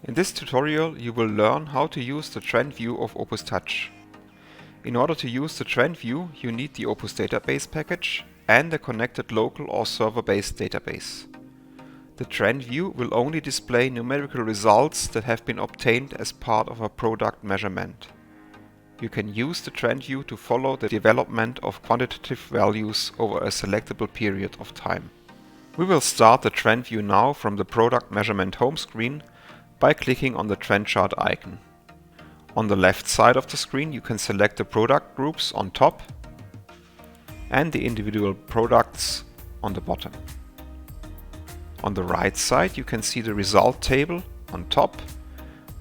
In this tutorial you will learn how to use the trend view of Opus Touch. In order to use the trend view you need the Opus database package and a connected local or server-based database. The trend view will only display numerical results that have been obtained as part of a product measurement. You can use the trend view to follow the development of quantitative values over a selectable period of time. We will start the trend view now from the product measurement home screen by clicking on the trend chart icon. On the left side of the screen you can select the product groups on top and the individual products on the bottom. On the right side you can see the result table on top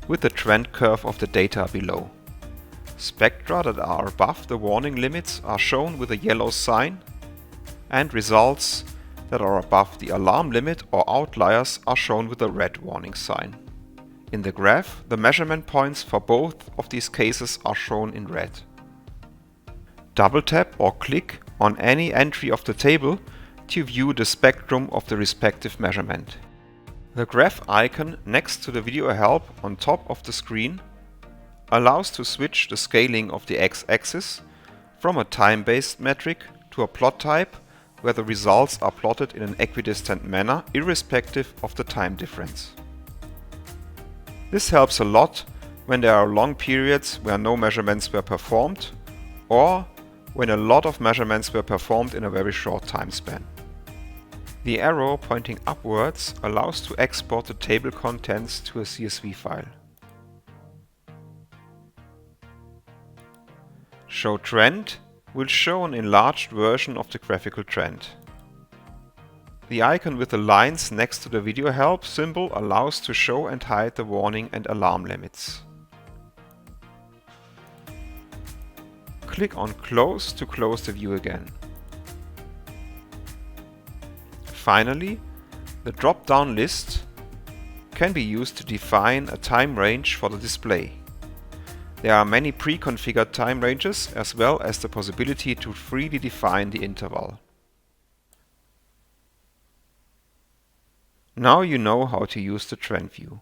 with the trend curve of the data below. Spectra that are above the warning limits are shown with a yellow sign, and results that are above the alarm limit or outliers are shown with a red warning sign. In the graph, the measurement points for both of these cases are shown in red. Double tap or click on any entry of the table to view the spectrum of the respective measurement. The graph icon next to the video help on top of the screen allows to switch the scaling of the x-axis from a time-based metric to a plot type where the results are plotted in an equidistant manner irrespective of the time difference. This helps a lot when there are long periods where no measurements were performed or when a lot of measurements were performed in a very short time span. The arrow pointing upwards allows to export the table contents to a CSV file. Show Trend will show an enlarged version of the graphical trend. The icon with the lines next to the video help symbol allows to show and hide the warning and alarm limits. Click on Close to close the view again. Finally, the drop-down list can be used to define a time range for the display. There are many pre-configured time ranges as well as the possibility to freely define the interval. Now you know how to use the trend view.